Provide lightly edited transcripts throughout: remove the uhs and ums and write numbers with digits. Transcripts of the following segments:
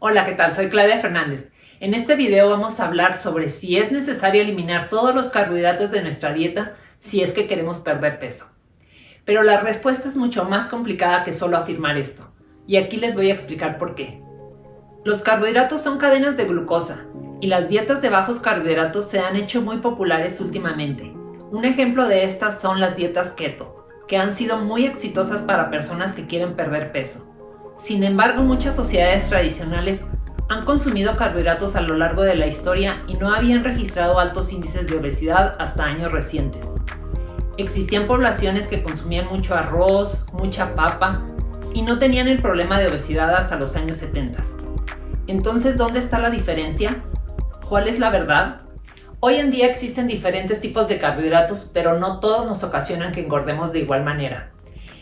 Hola, ¿qué tal? Soy Claudia Fernández. En este video vamos a hablar sobre si es necesario eliminar todos los carbohidratos de nuestra dieta si es que queremos perder peso. Pero la respuesta es mucho más complicada que solo afirmar esto, y aquí les voy a explicar por qué. Los carbohidratos son cadenas de glucosa, y las dietas de bajos carbohidratos se han hecho muy populares últimamente. Un ejemplo de estas son las dietas keto, que han sido muy exitosas para personas que quieren perder peso. Sin embargo, muchas sociedades tradicionales han consumido carbohidratos a lo largo de la historia y no habían registrado altos índices de obesidad hasta años recientes. Existían poblaciones que consumían mucho arroz, mucha papa y no tenían el problema de obesidad hasta los años 70. Entonces, ¿dónde está la diferencia? ¿Cuál es la verdad? Hoy en día existen diferentes tipos de carbohidratos, pero no todos nos ocasionan que engordemos de igual manera.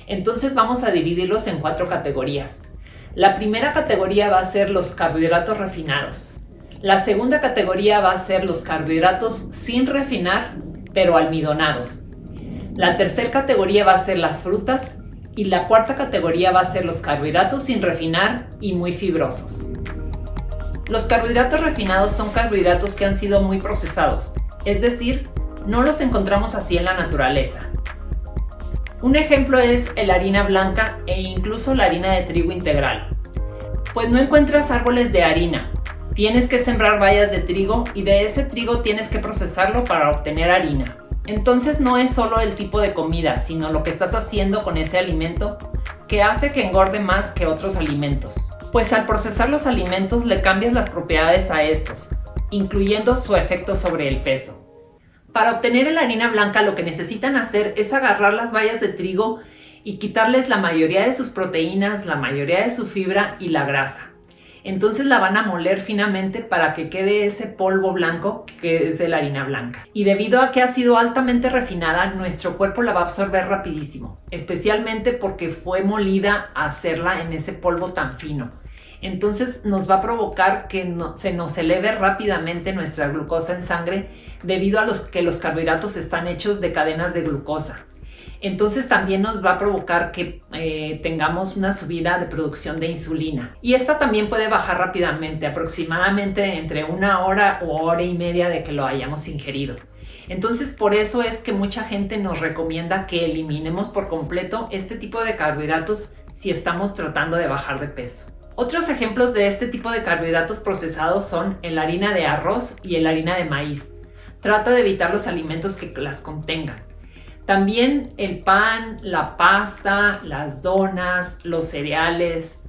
Entonces vamos a dividirlos en 4 categorías. La primera categoría va a ser los carbohidratos refinados. La segunda categoría va a ser los carbohidratos sin refinar, pero almidonados. La tercera categoría va a ser las frutas y la cuarta categoría va a ser los carbohidratos sin refinar y muy fibrosos. Los carbohidratos refinados son carbohidratos que han sido muy procesados, es decir, no los encontramos así en la naturaleza. Un ejemplo es la harina blanca e incluso la harina de trigo integral. Pues no encuentras árboles de harina, tienes que sembrar bayas de trigo y de ese trigo tienes que procesarlo para obtener harina. Entonces no es solo el tipo de comida, sino lo que estás haciendo con ese alimento que hace que engorde más que otros alimentos. Pues al procesar los alimentos le cambias las propiedades a estos, incluyendo su efecto sobre el peso. Para obtener la harina blanca lo que necesitan hacer es agarrar las bayas de trigo y quitarles la mayoría de sus proteínas, la mayoría de su fibra y la grasa. Entonces la van a moler finamente para que quede ese polvo blanco que es de la harina blanca. Y debido a que ha sido altamente refinada, nuestro cuerpo la va a absorber rapidísimo, especialmente porque fue molida a hacerla en ese polvo tan fino. Entonces nos va a provocar que se nos eleve rápidamente nuestra glucosa en sangre debido a que los carbohidratos están hechos de cadenas de glucosa. Entonces también nos va a provocar que tengamos una subida de producción de insulina. Y esta también puede bajar rápidamente, aproximadamente entre 1 hora o hora y media de que lo hayamos ingerido. Entonces por eso es que mucha gente nos recomienda que eliminemos por completo este tipo de carbohidratos si estamos tratando de bajar de peso. Otros ejemplos de este tipo de carbohidratos procesados son la harina de arroz y la harina de maíz. Trata de evitar los alimentos que las contengan. También el pan, la pasta, las donas, los cereales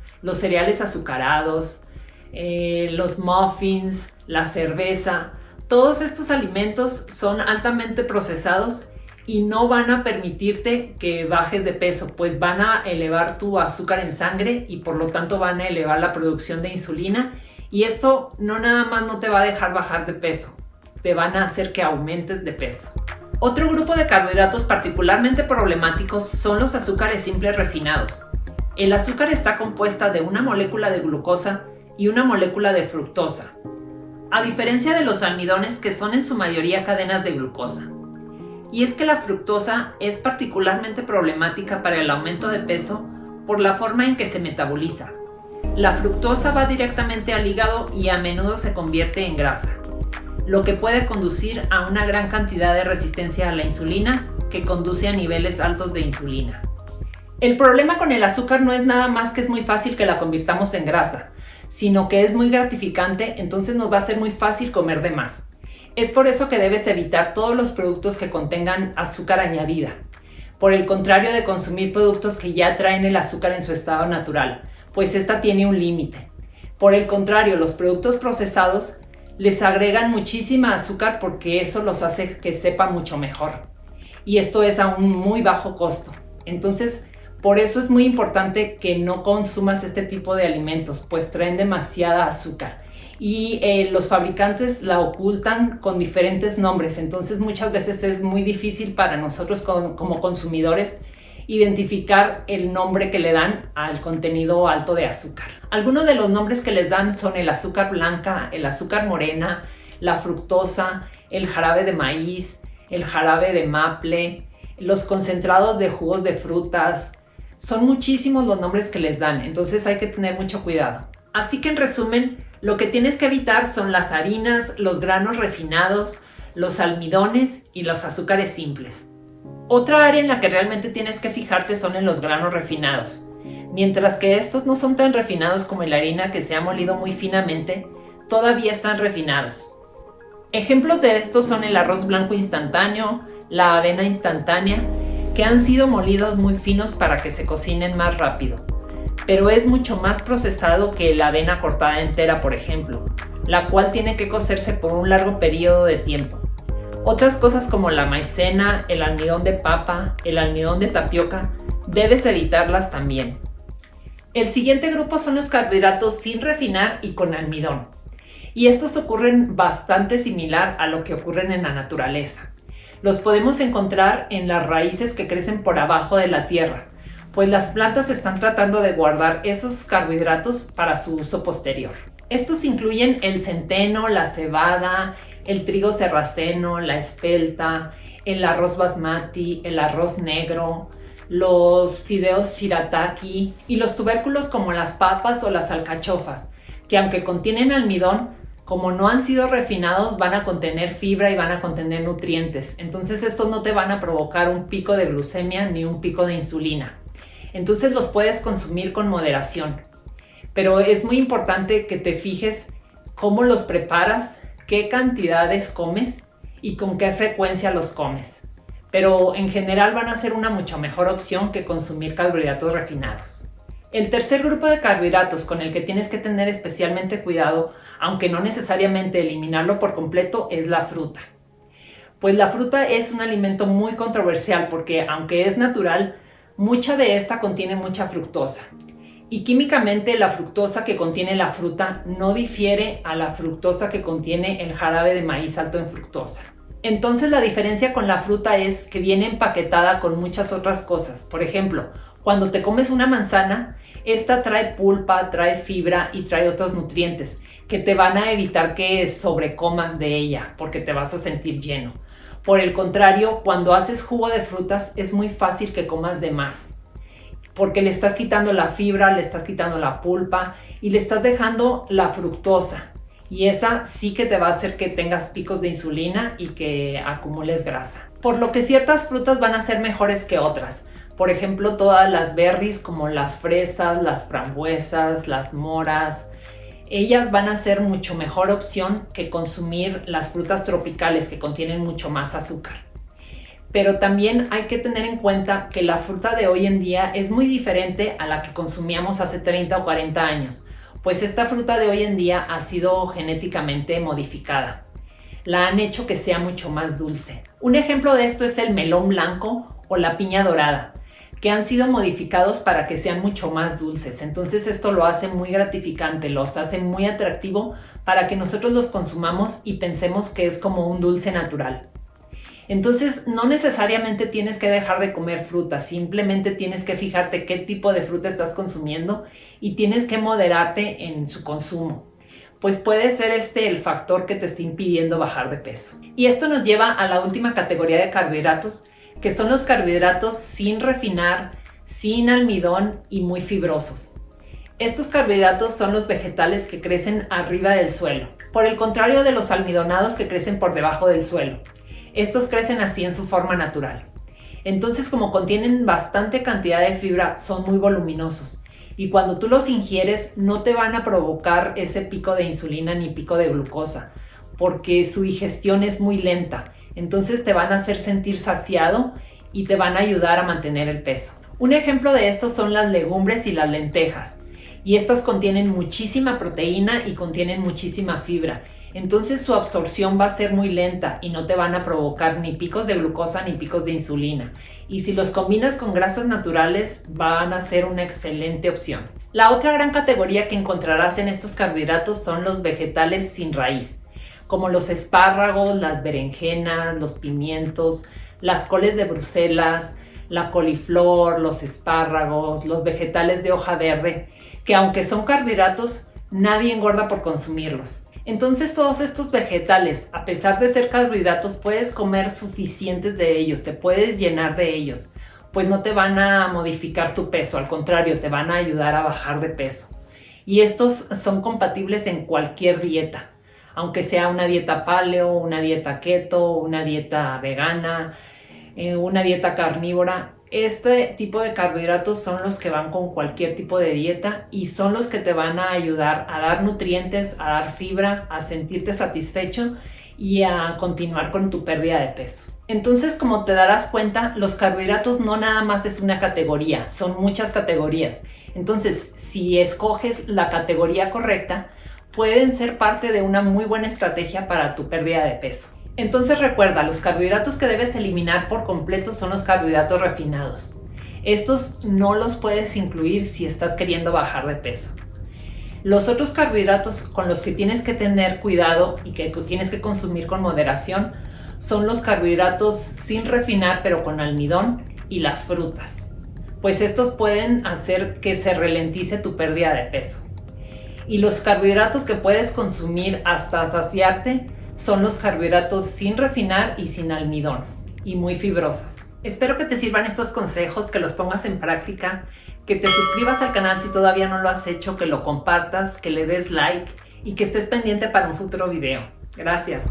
azucarados, los muffins, la cerveza. Todos estos alimentos son altamente procesados y no van a permitirte que bajes de peso, pues van a elevar tu azúcar en sangre y por lo tanto van a elevar la producción de insulina y esto no nada más no te va a dejar bajar de peso, te van a hacer que aumentes de peso. Otro grupo de carbohidratos particularmente problemáticos son los azúcares simples refinados. El azúcar está compuesta de una molécula de glucosa y una molécula de fructosa, a diferencia de los almidones que son en su mayoría cadenas de glucosa. Y es que la fructosa es particularmente problemática para el aumento de peso por la forma en que se metaboliza. La fructosa va directamente al hígado y a menudo se convierte en grasa, lo que puede conducir a una gran cantidad de resistencia a la insulina que conduce a niveles altos de insulina. El problema con el azúcar no es nada más que es muy fácil que la convirtamos en grasa, sino que es muy gratificante, entonces nos va a ser muy fácil comer de más. Es por eso que debes evitar todos los productos que contengan azúcar añadida. Por el contrario de consumir productos que ya traen el azúcar en su estado natural, pues esta tiene un límite. Por el contrario, los productos procesados les agregan muchísima azúcar porque eso los hace que sepa mucho mejor. Y esto es a un muy bajo costo. Entonces, por eso es muy importante que no consumas este tipo de alimentos, pues traen demasiada azúcar. Y los fabricantes la ocultan con diferentes nombres, entonces muchas veces es muy difícil para nosotros como consumidores identificar el nombre que le dan al contenido alto de azúcar. Algunos de los nombres que les dan son el azúcar blanca, el azúcar morena, la fructosa, el jarabe de maíz, el jarabe de maple, los concentrados de jugos de frutas. Son muchísimos los nombres que les dan, entonces hay que tener mucho cuidado. Así que en resumen, lo que tienes que evitar son las harinas, los granos refinados, los almidones y los azúcares simples. Otra área en la que realmente tienes que fijarte son en los granos refinados. Mientras que estos no son tan refinados como la harina que se ha molido muy finamente, todavía están refinados. Ejemplos de estos son el arroz blanco instantáneo, la avena instantánea, que han sido molidos muy finos para que se cocinen más rápido. Pero es mucho más procesado que la avena cortada entera, por ejemplo, la cual tiene que cocerse por un largo periodo de tiempo. Otras cosas como la maicena, el almidón de papa, el almidón de tapioca, debes evitarlas también. El siguiente grupo son los carbohidratos sin refinar y con almidón. Y estos ocurren bastante similar a lo que ocurren en la naturaleza. Los podemos encontrar en las raíces que crecen por abajo de la tierra, pues las plantas están tratando de guardar esos carbohidratos para su uso posterior. Estos incluyen el centeno, la cebada, el trigo sarraceno, la espelta, el arroz basmati, el arroz negro, los fideos shirataki y los tubérculos como las papas o las alcachofas, que aunque contienen almidón, como no han sido refinados, van a contener fibra y van a contener nutrientes. Entonces estos no te van a provocar un pico de glucemia ni un pico de insulina. Entonces los puedes consumir con moderación. Pero es muy importante que te fijes cómo los preparas, qué cantidades comes y con qué frecuencia los comes. Pero en general van a ser una mucho mejor opción que consumir carbohidratos refinados. El tercer grupo de carbohidratos con el que tienes que tener especialmente cuidado, aunque no necesariamente eliminarlo por completo, es la fruta. Pues la fruta es un alimento muy controversial porque, aunque es natural, mucha de esta contiene mucha fructosa. Y químicamente la fructosa que contiene la fruta no difiere a la fructosa que contiene el jarabe de maíz alto en fructosa. Entonces la diferencia con la fruta es que viene empaquetada con muchas otras cosas. Por ejemplo, cuando te comes una manzana, esta trae pulpa, trae fibra y trae otros nutrientes que te van a evitar que sobrecomas de ella porque te vas a sentir lleno. Por el contrario, cuando haces jugo de frutas es muy fácil que comas de más, porque le estás quitando la fibra, le estás quitando la pulpa y le estás dejando la fructosa. Y esa sí que te va a hacer que tengas picos de insulina y que acumules grasa. Por lo que ciertas frutas van a ser mejores que otras. Por ejemplo, todas las berries como las fresas, las frambuesas, las moras. Ellas van a ser mucho mejor opción que consumir las frutas tropicales que contienen mucho más azúcar. Pero también hay que tener en cuenta que la fruta de hoy en día es muy diferente a la que consumíamos hace 30 o 40 años, pues esta fruta de hoy en día ha sido genéticamente modificada. La han hecho que sea mucho más dulce. Un ejemplo de esto es el melón blanco o la piña dorada, que han sido modificados para que sean mucho más dulces. Entonces esto lo hace muy gratificante, los hace muy atractivo para que nosotros los consumamos y pensemos que es como un dulce natural. Entonces no necesariamente tienes que dejar de comer fruta, simplemente tienes que fijarte qué tipo de fruta estás consumiendo y tienes que moderarte en su consumo, pues puede ser el factor que te esté impidiendo bajar de peso. Y esto nos lleva a la última categoría de carbohidratos, que son los carbohidratos sin refinar, sin almidón y muy fibrosos. Estos carbohidratos son los vegetales que crecen arriba del suelo, por el contrario de los almidonados que crecen por debajo del suelo. Estos crecen así en su forma natural. Entonces, como contienen bastante cantidad de fibra, son muy voluminosos. Y cuando tú los ingieres, no te van a provocar ese pico de insulina ni pico de glucosa, porque su digestión es muy lenta. Entonces te van a hacer sentir saciado y te van a ayudar a mantener el peso. Un ejemplo de esto son las legumbres y las lentejas. Y estas contienen muchísima proteína y contienen muchísima fibra. Entonces su absorción va a ser muy lenta y no te van a provocar ni picos de glucosa ni picos de insulina. Y si los combinas con grasas naturales, van a ser una excelente opción. La otra gran categoría que encontrarás en estos carbohidratos son los vegetales sin raíz, como los espárragos, las berenjenas, los pimientos, las coles de Bruselas, la coliflor, los espárragos, los vegetales de hoja verde, que aunque son carbohidratos, nadie engorda por consumirlos. Entonces todos estos vegetales, a pesar de ser carbohidratos, puedes comer suficientes de ellos, te puedes llenar de ellos, pues no te van a modificar tu peso, al contrario, te van a ayudar a bajar de peso. y estos son compatibles en cualquier dieta, aunque sea una dieta paleo, una dieta keto, una dieta vegana, una dieta carnívora. Este tipo de carbohidratos son los que van con cualquier tipo de dieta y son los que te van a ayudar a dar nutrientes, a dar fibra, a sentirte satisfecho y a continuar con tu pérdida de peso. Entonces, como te darás cuenta, los carbohidratos no nada más es una categoría, son muchas categorías. Entonces, si escoges la categoría correcta, pueden ser parte de una muy buena estrategia para tu pérdida de peso. Entonces recuerda, los carbohidratos que debes eliminar por completo son los carbohidratos refinados. Estos no los puedes incluir si estás queriendo bajar de peso. Los otros carbohidratos con los que tienes que tener cuidado y que tienes que consumir con moderación son los carbohidratos sin refinar pero con almidón y las frutas, pues estos pueden hacer que se ralentice tu pérdida de peso. Y los carbohidratos que puedes consumir hasta saciarte son los carbohidratos sin refinar y sin almidón, y muy fibrosos. Espero que te sirvan estos consejos, que los pongas en práctica, que te suscribas al canal si todavía no lo has hecho, que lo compartas, que le des like y que estés pendiente para un futuro video. Gracias.